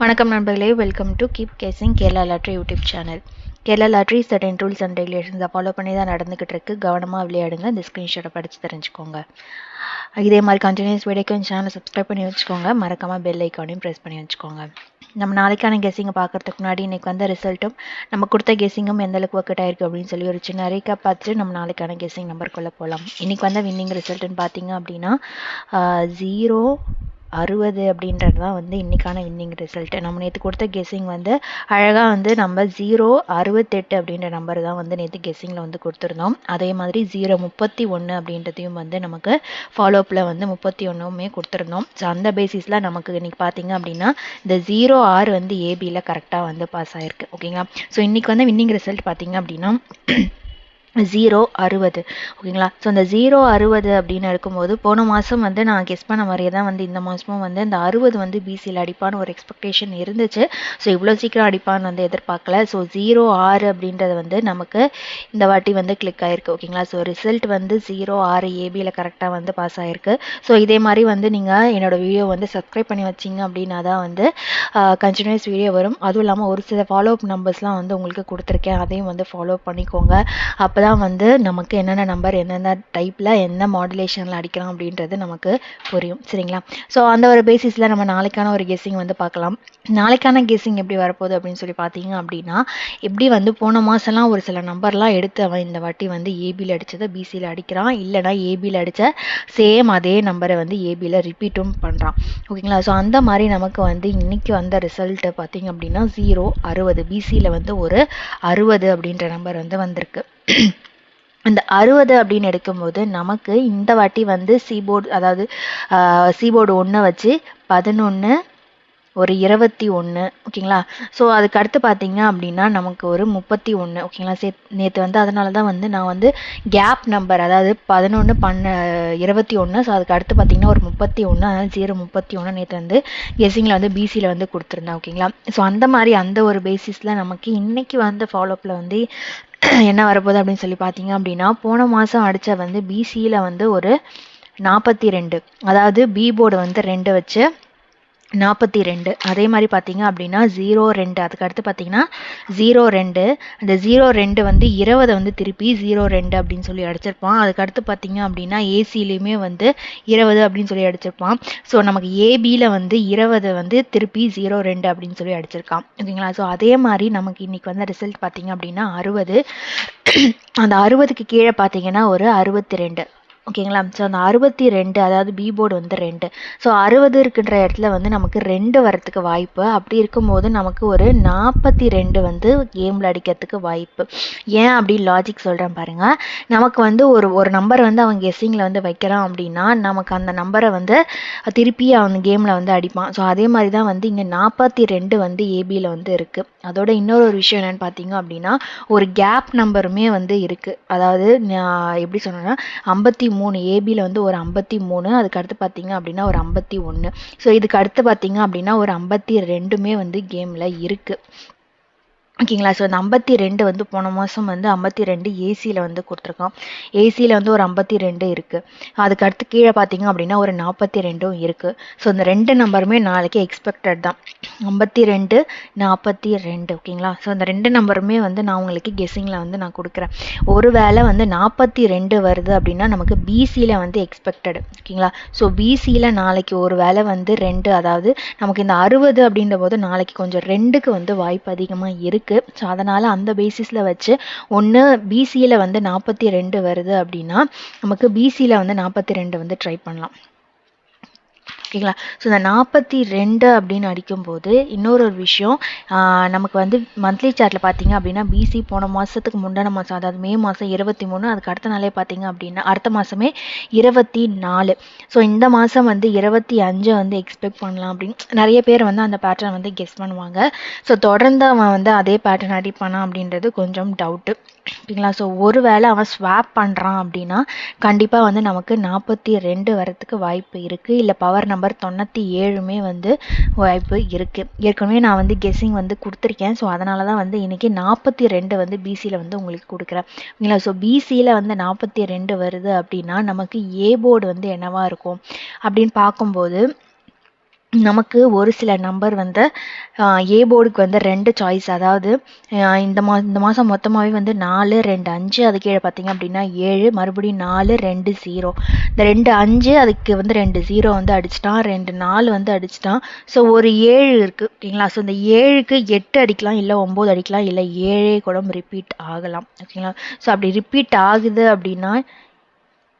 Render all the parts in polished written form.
வணக்கம் நண்பர்களே, welcome to keep casing Kerala lottery YouTube channel. Kerala lottery certain rules and ரெகுலேஷன்ஸை follow பண்ணி தான் நடந்துக்கிட்டு இருக்கு. கவனமாக விளையாடுங்க. இந்த ஸ்க்ரீன்ஷாட்டை படித்து தெரிஞ்சுக்கோங்க. இதே மாதிரி கண்டினியூஸ் வீடியோக்கு சேனலை சப்ஸ்கிரைப் பண்ணி வச்சுக்கோங்க. மறக்காமல் பெல் ஐக்கானையும் ப்ரெஸ் பண்ணி வச்சுக்கோங்க. நம்ம நாளைக்கான கெஸிங்கை பார்க்கறதுக்கு முன்னாடி இன்றைக்கி வந்த ரிசல்ட்டும் நம்ம கொடுத்த கெஸிங்கும் எந்த அளவுக்கு ஒர்க் அவுட் ஆயிருக்கு அப்படின்னு சொல்லி ஒரு சின்ன ரீகேப் பார்த்துட்டு நம்ம நாளைக்கான கெஸிங் நம்பருக்குள்ளே போகலாம். இன்றைக்கி வந்த வின்னிங் ரிசல்ட்டுன்னு பார்த்தீங்க அப்படின்னா 060 அப்படின்றது தான் வந்து இன்றைக்கான வின்னிங் ரிசல்ட்டு. நம்ம நேற்று கொடுத்த கெஸ்ஸிங் வந்து அழகாக வந்து நம்ம 068 அப்படின்ற நம்பர் தான் வந்து நேற்று கெஸ்ஸிங்கில் வந்து கொடுத்துருந்தோம். அதே மாதிரி 031 அப்படின்றதையும் வந்து நமக்கு ஃபாலோஅப்பில் வந்து 31மே கொடுத்துருந்தோம். ஸோ அந்த பேசிஸில் நமக்கு இன்றைக்கி பார்த்தீங்க அப்படின்னா இந்த 06 வந்து ஏபியில் கரெக்டாக வந்து பாஸ் ஆகிருக்கு. ஓகேங்களா? ஸோ இன்றைக்கி வந்து வின்னிங் ரிசல்ட் பார்த்தீங்க அப்படின்னா 060 ஓகேங்களா? ஸோ அந்த 060 அப்படின்னு இருக்கும்போது போன மாதம் வந்து நான் கெஸ் பண்ண மாதிரியே தான் வந்து இந்த மாதமும் வந்து இந்த 60 வந்து பிசியில் அடிப்பான்னு ஒரு எக்ஸ்பெக்டேஷன் இருந்துச்சு. ஸோ இவ்வளோ சீக்கிரம் அடிப்பான்னு வந்து எதிர்பார்க்கல. ஸோ 06 அப்படின்றது வந்து நமக்கு இந்த வாட்டி வந்து கிளிக் ஆகிருக்கு. ஓகேங்களா? ஸோ ரிசல்ட் வந்து 06 ஏபியில் கரெக்டாக வந்து பாஸ் ஆகிருக்கு. ஸோ இதே மாதிரி வந்து நீங்கள் என்னோடய வீடியோ வந்து சப்ஸ்கிரைப் பண்ணி வச்சிங்க அப்படின்னா தான் வந்து கண்டினியூஸ் வீடியோ வரும். அதுவும் இல்லாமல் ஒரு சில ஃபாலோஅப் நம்பர்ஸ்லாம் வந்து உங்களுக்கு கொடுத்துருக்கேன். அதையும் வந்து ஃபாலோ பண்ணிக்கோங்க. அப்போ தான் வந்து நமக்கு என்னென்ன நம்பர் எந்தெந்த டைப்பில் என்ன மாடுலேஷனில் அடிக்கலாம் அப்படின்றது நமக்கு புரியும். சரிங்களா? ஸோ அந்த ஒரு பேசிஸில் நம்ம நாளைக்கான ஒரு கெஸ்ஸிங் வந்து பார்க்கலாம். நாளைக்கான கெஸ்ஸிங் எப்படி வரப்போகுது அப்படின்னு சொல்லி பார்த்தீங்க அப்படின்னா, எப்படி வந்து போன மாதம்லாம் ஒரு சில நம்பர்லாம் எடுத்து அவன் இந்த வாட்டி வந்து ஏபியில் அடித்ததை பிசியில் அடிக்கிறான், இல்லைனா ஏபியில் அடித்த சேம் அதே நம்பரை வந்து ஏபியில் ரிப்பீட்டும் பண்ணுறான். ஓகேங்களா? ஸோ அந்த மாதிரி நமக்கு வந்து இன்றைக்கி வந்த ரிசல்ட்டு பார்த்தீங்க அப்படின்னா 060 பிசியில் வந்து ஒரு 60 அப்படின்ற நம்பர் வந்து வந்திருக்கு. அந்த 60 அப்படின்னு எடுக்கும்போது நமக்கு இந்த வாட்டி வந்து சீபோர்டு, அதாவது சீபோர்டு 1 வச்சு 11 ஒரு 21 ஓகேங்களா? ஸோ அதுக்கு அடுத்து பார்த்தீங்க அப்படின்னா நமக்கு ஒரு 31 ஓகேங்களா? நேற்று வந்து அதனால தான் வந்து நான் வந்து கேப் நம்பர், அதாவது 11 21. ஸோ அதுக்கு அடுத்து பார்த்தீங்கன்னா ஒரு 31, அதனால் 031 நேற்று வந்து கெஸ்ஸிங்கில் வந்து பிசியில் வந்து கொடுத்துருந்தேன். ஓகேங்களா? ஸோ அந்த மாதிரி அந்த ஒரு பேசிஸில் நமக்கு இன்றைக்கி வந்து ஃபாலோஅப்பில் வந்து என்ன வரப்போகுது அப்படின்னு சொல்லி பார்த்தீங்க அப்படின்னா, போன மாதம் அடித்த வந்து பிசியில் வந்து ஒரு 42, அதாவது பி போர்டு வந்து 2 வச்சு 42. அதே மாதிரி பார்த்தீங்க அப்படின்னா 02, அதுக்கு அடுத்து பார்த்தீங்கன்னா 02, அந்த 02 வந்து 20 வந்து திருப்பி 02 அப்படின்னு சொல்லி அடிச்சிருப்பான். அதுக்கு அடுத்து பார்த்தீங்க அப்படின்னா ஏசிலையுமே வந்து 20 அப்படின்னு சொல்லி அடிச்சிருப்பான். ஸோ நமக்கு ஏபியில் வந்து 20 வந்து திருப்பி 02 அப்படின்னு சொல்லி அடிச்சிருக்கான். ஓகேங்களா? ஸோ அதே மாதிரி நமக்கு இன்னைக்கு வந்து ரிசல்ட் பார்த்தீங்க அப்படின்னா 60, அந்த 60க்கு கீழே பார்த்தீங்கன்னா ஒரு 62. ஓகேங்களா? ஸோ அந்த 62, அதாவது பி போர்டு வந்து 2. ஸோ 60 இருக்கின்ற இடத்துல வந்து நமக்கு 2 வரத்துக்கு வாய்ப்பு. அப்படி இருக்கும்போது நமக்கு ஒரு 42 வந்து கேமில் அடிக்கிறதுக்கு வாய்ப்பு. ஏன் அப்படி லாஜிக் சொல்கிறேன் பாருங்கள். நமக்கு வந்து ஒரு நம்பர் வந்து அவன் கெஸ்ஸிங்கில் வந்து வைக்கிறான் அப்படின்னா நமக்கு அந்த நம்பரை வந்து திருப்பி அவன் கேமில் வந்து அடிப்பான். ஸோ அதே மாதிரி தான் வந்து இங்கே 42 வந்து ஏபியில் வந்து இருக்குது. அதோட இன்னொரு விஷயம் என்னென்னு பார்த்தீங்க அப்படின்னா ஒரு கேப் நம்பருமே வந்து இருக்குது. அதாவது எப்படி சொன்னேன்னா 53 ஏபியில் வந்து ஒரு 53, அதுக்கு அடுத்து பார்த்தீங்க அப்படின்னா ஒரு 51. ஸோ இதுக்கு அடுத்து பார்த்தீங்க அப்படின்னா ஒரு 52மே வந்து கேமில் இருக்குது. ஓகேங்களா? ஸோ அந்த 52 வந்து போன மாதம் வந்து 52 ஏசியில் வந்து கொடுத்துருக்கான். ஏசியில் வந்து ஒரு 52 இருக்குது. அதுக்கு அடுத்து கீழே பார்த்தீங்க அப்படின்னா ஒரு 42ம் இருக்குது. ஸோ இந்த 2 நம்பருமே நாளைக்கு எக்ஸ்பெக்டட் தான். 52, 42 ஓகேங்களா? ஸோ அந்த 2 நம்பருமே வந்து நான் உங்களுக்கு கெஸ்ஸிங்கில் வந்து நான் கொடுக்குறேன். ஒரு வேளை வந்து 42 வருது அப்படின்னா நமக்கு பிசியில் வந்து எக்ஸ்பெக்டடு. ஓகேங்களா? ஸோ பிசியில் நாளைக்கு ஒரு வேளை வந்து 2, அதாவது நமக்கு இந்த 60 அப்படின்ற போது நாளைக்கு கொஞ்சம் 2க்கு வந்து வாய்ப்பு அதிகமாக இருக்குது. ஸோ அதனால் அந்த பேசிஸில் வச்சு ஒன்று பிசியில் வந்து 42 வருது அப்படின்னா நமக்கு பிசியில் வந்து 42 வந்து ட்ரை பண்ணலாம். ஓகேங்களா? ஸோ இந்த 42 அப்படின்னு அடிக்கும்போது இன்னொரு விஷயம், நமக்கு வந்து மந்த்லி சார்ட்டில் பார்த்தீங்க அப்படின்னா பிசி போன மாதத்துக்கு முந்தின மாதம், அதாவது மே மாதம் 23, அதுக்கு அடுத்த நாளே பார்த்தீங்க அப்படின்னா அடுத்த மாதமே 24. ஸோ இந்த மாதம் வந்து 25 வந்து எக்ஸ்பெக்ட் பண்ணலாம் அப்படின்னு நிறைய பேர் வந்து அந்த பேட்டர்ன் வந்து கெஸ் பண்ணுவாங்க. ஸோ தொடர்ந்து அவன் வந்து அதே பேட்டர்ன் அடிப்பானா அப்படின்றது கொஞ்சம் டவுட்டு. ஓகேங்களா? ஸோ ஒரு வேளை அவன் ஸ்வாப் பண்ணுறான் அப்படின்னா கண்டிப்பாக வந்து நமக்கு 42 வரத்துக்கு வாய்ப்பு இருக்குது. இல்லை பவர் நம்பர் 97மே வந்து வாய்ப்பு இருக்குது. ஏற்கனவே நான் வந்து கெஸ்ஸிங் வந்து கொடுத்துருக்கேன். ஸோ அதனால தான் வந்து இன்றைக்கி 42 வந்து பிசியில் வந்து உங்களுக்கு கொடுக்குறேன். ஓகேங்களா? ஸோ பிசியில் வந்து 42 வருது அப்படின்னா நமக்கு ஏ போர்டு வந்து என்னவா இருக்கும் அப்படின்னு பார்க்கும்போது நமக்கு ஒரு சில நம்பர் வந்து ஏ போர்டுக்கு வந்து 2 சாய்ஸ். அதாவது இந்த மாதம் மொத்தமாகவே வந்து 4 2 5, அது கீழே பார்த்தீங்க அப்படின்னா 7, மறுபடியும் 4 2 0. இந்த 2 5 அதுக்கு வந்து 2 0 வந்து அடிச்சிட்டான், 2 4 வந்து அடிச்சிட்டான். ஸோ ஒரு 7 இருக்குது ஓகேங்களா. ஸோ இந்த 7க்கு 8 அடிக்கலாம், இல்லை 9 அடிக்கலாம், இல்லை 7 கூட ரிப்பீட் ஆகலாம் ஓகேங்களா. ஸோ அப்படி ரிப்பீட் ஆகுது அப்படின்னா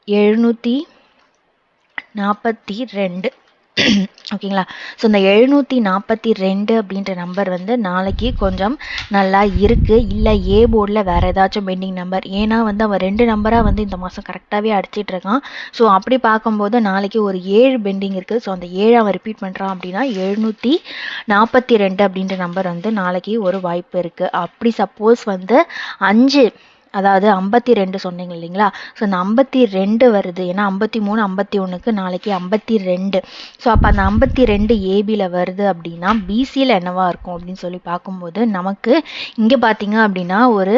742 ஓகேங்களா. ஸோ இந்த 742 அப்படின்ற நம்பர் வந்து நாளைக்கு கொஞ்சம் நல்லா இருக்குது. இல்லை ஏ போர்டில் வேறு ஏதாச்சும் பெண்டிங் நம்பர், ஏன்னா வந்து அவன் 2 நம்பராக வந்து இந்த மாதம் கரெக்டாகவே அடிச்சிட்டு இருக்கான். ஸோ அப்படி பார்க்கும்போது நாளைக்கு ஒரு 7 பெண்டிங் இருக்குது. ஸோ அந்த 7 அவன் ரிப்பீட் பண்ணுறான் அப்படின்னா 742 அப்படின்ற நம்பர் வந்து நாளைக்கு ஒரு வாய்ப்பு இருக்குது. அப்படி சப்போஸ் வந்து 5, அதாவது 52 சொன்னீங்க இல்லைங்களா. ஸோ அந்த 52 வருது, ஏன்னா 53 51க்கு நாளைக்கு 52. ஸோ அப்போ அந்த 52 ஏபியில் வருது அப்படின்னா பிசியில் என்னவா இருக்கும் அப்படின்னு சொல்லி பார்க்கும்போது நமக்கு இங்கே பார்த்தீங்க அப்படின்னா ஒரு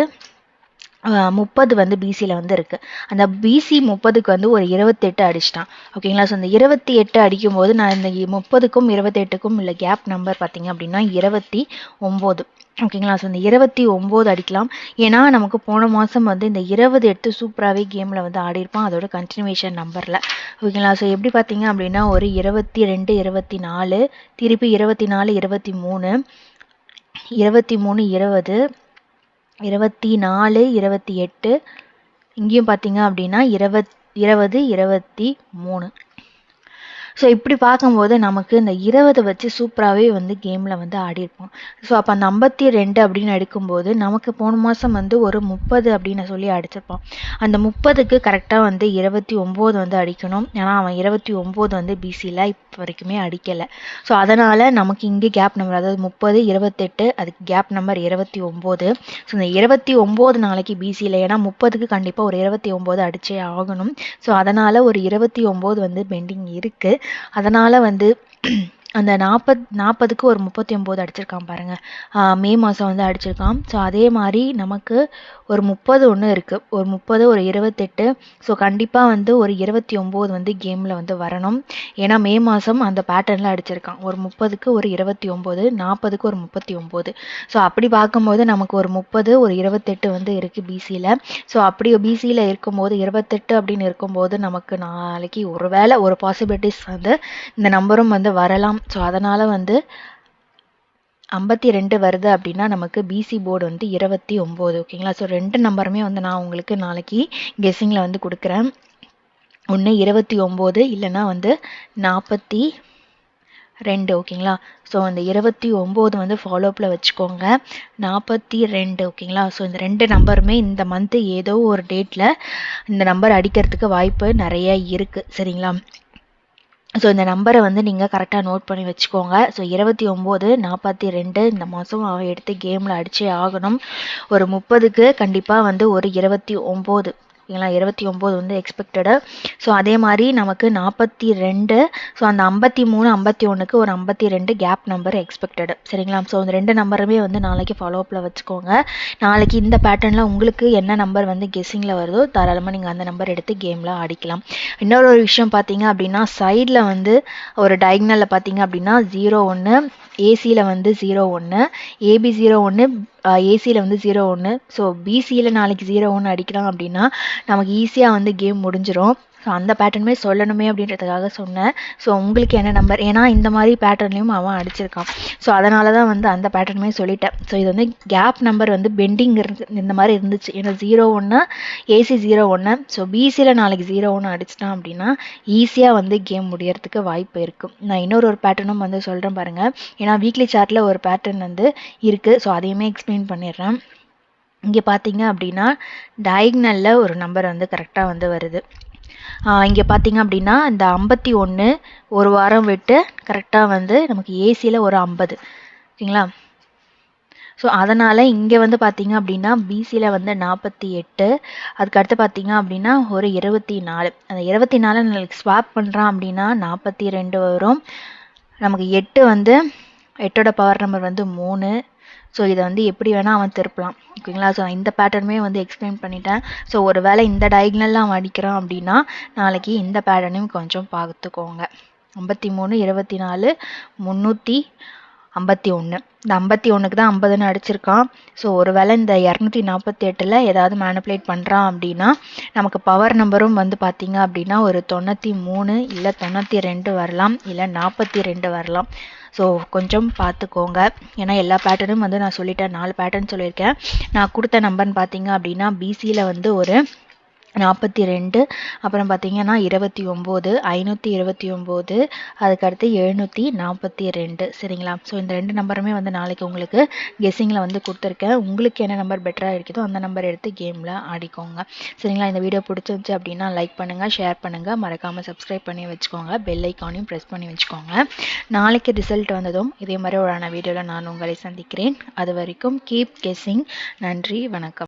30 வந்து பிசியில் வந்து இருக்குது. அந்த பிசி 30க்கு வந்து ஒரு 28 அடிச்சிட்டான் ஓகேங்களா. ஸோ அந்த 28 அடிக்கும்போது நான் இந்த 30க்கும் 28க்கும் இல்லை கேப் நம்பர் பார்த்தீங்க அப்படின்னா 29 ஓகேங்களா. ஸோ இந்த 29 அடிக்கலாம், ஏன்னா நமக்கு போன மாதம் வந்து இந்த 20 எடுத்து சூப்பராகவே கேமில் வந்து ஆடிருப்பான், அதோட கண்டினியூவேஷன் நம்பரில் ஓகேங்களா. ஸோ எப்படி பார்த்தீங்க அப்படின்னா ஒரு 22 24, திருப்பி 24 23, 23 20, 24 28, இங்கேயும் பார்த்தீங்க அப்படின்னா 20 23. ஸோ இப்படி பார்க்கும்போது நமக்கு இந்த 20 வச்சு சூப்பராகவே வந்து கேமில் வந்து ஆடிருப்போம். ஸோ அப்போ அந்த 52 அப்படின்னு எடுக்கும்போது நமக்கு போன மாதம் வந்து ஒரு 30 அப்படின்னு சொல்லி அடிச்சிருப்போம். அந்த 30க்கு கரெக்டாக வந்து 29 வந்து அடிக்கணும், ஏன்னா அவன் 29 வந்து பிசியில் இப்போ வரைக்குமே அடிக்கலை. ஸோ அதனால் நமக்கு இங்கே கேப் நம்பர், அதாவது 30 28, அதுக்கு கேப் நம்பர் 29. ஸோ இந்த 29 நாளைக்கு பிசியில், ஏன்னா 30க்கு கண்டிப்பாக ஒரு 29 அடிச்சே ஆகணும். ஸோ அதனால் ஒரு 29 வந்து பெண்டிங் இருக்குது. அதனால் வந்து அந்த 40க்கு ஒரு 39 அடிச்சிருக்கான் பாருங்கள், மே மாதம் வந்து அடிச்சிருக்கான். ஸோ அதே மாதிரி நமக்கு ஒரு 30 ஒன்று இருக்குது, ஒரு 30 ஒரு 28. ஸோ கண்டிப்பாக வந்து ஒரு 29 வந்து கேமில் வந்து வரணும், ஏன்னா மே மாதம் அந்த பேட்டர்னில் அடிச்சிருக்கான். ஒரு 30க்கு ஒரு 29, 40க்கு ஒரு 39. ஸோ அப்படி பார்க்கும்போது நமக்கு ஒரு 30 ஒரு 28 வந்து இருக்குது பிசியில். ஸோ அப்படி பிசியில் இருக்கும்போது 28 அப்படின்னு இருக்கும்போது நமக்கு நாளைக்கு ஒரு வேளை ஒரு பாசிபிலிட்டிஸ் வந்து இந்த நம்பரும் வந்து வரலாம். ஸோ அதனால் வந்து 52 வருது அப்படின்னா நமக்கு பிசி போர்டு வந்து 29 ஓகேங்களா. ஸோ 2 நம்பருமே வந்து நான் உங்களுக்கு நாளைக்கு கெஸ்ஸிங்கில் வந்து கொடுக்குறேன். ஒன்று 29 இல்லைன்னா வந்து 42 ஓகேங்களா. ஸோ அந்த 29 வந்து ஃபாலோஅப்பில் வச்சுக்கோங்க, 42 ஓகேங்களா. ஸோ இந்த 2 நம்பருமே இந்த மந்த்து ஏதோ ஒரு டேட்டில் இந்த நம்பர் அடிக்கிறதுக்கு வாய்ப்பு நிறைய இருக்குது சரிங்களா. ஸோ இந்த நம்பரை வந்து நீங்கள் கரெக்டாக நோட் பண்ணி வச்சுக்கோங்க. ஸோ 29 42 இந்த மாதம் அவன் எடுத்து கேமில் அடிச்சே ஆகணும். ஒரு 30க்கு கண்டிப்பாக வந்து ஒரு 29 ஓகேங்களா, 29 வந்து எக்ஸ்பெக்டடு. ஸோ அதே மாதிரி நமக்கு 42, ஸோ அந்த 53 51க்கு ஒரு 52 கேப் நம்பர் எக்ஸ்பெக்டடு சரிங்களா. ஸோ இந்த 2 நம்பருமே வந்து நாளைக்கு ஃபாலோஅப்பில் வச்சுக்கோங்க. நாளைக்கு இந்த பேட்டர்னில் உங்களுக்கு என்ன நம்பர் வந்து கெஸ்ஸிங்கில் வருதோ தாராளமாக நீங்கள் அந்த நம்பர் எடுத்து கேமில் ஆடிக்கலாம். இன்னொரு விஷயம் பார்த்தீங்க அப்படின்னா சைடில் வந்து ஒரு டயக்னலில் பார்த்தீங்க அப்படின்னா 01, ஏசியில் வந்து 01, ஏபி 01, ஏசியில் வந்து 01. ஸோ பிசியில் நாளைக்கு 01 அடிக்கிறான் அப்படின்னா நமக்கு ஈஸியாக வந்து கேம் முடிஞ்சிடும். ஸோ அந்த பேட்டர்னுமே சொல்லணுமே அப்படின்றதுக்காக சொன்னேன். ஸோ உங்களுக்கு என்ன நம்பர், ஏன்னா இந்த மாதிரி பேட்டர்ன்லையும் அவன் அடிச்சிருக்கான். ஸோ அதனால தான் வந்து அந்த பேட்டர்னுமே சொல்லிட்டேன். ஸோ இது வந்து கேப் நம்பர் வந்து பெண்டிங் இந்த மாதிரி இருந்துச்சு, ஏன்னா 01 ஏசி 01. ஸோ பிசியில் நாளைக்கு 01 அடிச்சிட்டான் அப்படின்னா ஈஸியாக வந்து கேம் முடியறதுக்கு வாய்ப்பு இருக்குது. நான் இன்னொரு பேட்டர்னும் வந்து சொல்கிறேன் பாருங்கள், ஏன்னா வீக்லி சார்ட்டில் ஒரு பேட்டர்ன் வந்து இருக்குது. ஸோ அதையுமே எக்ஸ்பிளைன் பண்ணிடுறேன். இங்கே பார்த்தீங்க அப்படின்னா டயக்னலில் ஒரு நம்பர் வந்து கரெக்டாக வந்து வருது. இங்கே பார்த்தீங்க அப்படின்னா இந்த 51 ஒரு வாரம் விட்டு கரெக்டாக வந்து நமக்கு ஏசியில் ஒரு 50 ஓகேங்களா. ஸோ அதனால் இங்கே வந்து பார்த்தீங்க அப்படின்னா பிசியில் வந்து 48, அதுக்கடுத்து பார்த்தீங்க அப்படின்னா ஒரு 24. அந்த 24 நாளைக்கு ஸ்வாப் பண்ணுறான் அப்படின்னா 42 வரும். நமக்கு 8 வந்து 8ஓட பவர் நம்பர் வந்து 3. ஸோ இதை வந்து எப்படி வேணால் அவன் திருப்பலாம் ஓகேங்களா. ஸோ இந்த பேட்டர்னுமே வந்து எக்ஸ்பிளைன் பண்ணிட்டேன். ஸோ ஒரு வேளை இந்த டயக்னல்லாம் அவன் அடிக்கிறான் அப்படின்னா நாளைக்கு இந்த பேட்டர்னையும் கொஞ்சம் பார்த்துக்கோங்க 53 24 351. இந்த 51க்கு தான் 50ன்னு அடிச்சிருக்கான். ஸோ ஒருவேளை இந்த 248ல் ஏதாவது மேனிப்புலேட் பண்ணுறான் அப்படின்னா நமக்கு பவர் நம்பரும் வந்து பார்த்தீங்க அப்படின்னா ஒரு 93 இல்லை 92 வரலாம், இல்லை 42 வரலாம். ஸோ கொஞ்சம் பார்த்துக்கோங்க. ஏன்னா எல்லா பேட்டர்னும் வந்து நான் சொல்லிட்டேன், 4 பேட்டர்ன் சொல்லியிருக்கேன். நான் கொடுத்த நம்பர்னு பார்த்தீங்க அப்படின்னா பிசியில் வந்து ஒரு 42, அப்புறம் பார்த்தீங்கன்னா 29, 529, அதுக்கடுத்து 742. சரிங்களா? ஸோ இந்த 2 நம்பருமே வந்து நாளைக்கு உங்களுக்கு கெஸ்ஸிங்கில் வந்து கொடுத்துருக்கேன். உங்களுக்கு என்ன நம்பர் பெட்டராக இருக்குதோ அந்த நம்பர் எடுத்து கேமில் ஆடிக்கோங்க. சரிங்களா? இந்த வீடியோ பிடிச்சிருந்துச்சு அப்படின்னா லைக் பண்ணுங்கள், ஷேர் பண்ணுங்கள், மறக்காமல் சப்ஸ்கிரைப் பண்ணி வச்சுக்கோங்க, பெல் ஐக்கானையும் ப்ரெஸ் பண்ணி வச்சுக்கோங்க. நாளைக்கு ரிசல்ட் வந்ததும் இதே மாதிரி ஒரு வீடியோவில் நான் உங்களை சந்திக்கிறேன். அது வரைக்கும் கீப் கெஸ்ஸிங். நன்றி, வணக்கம்.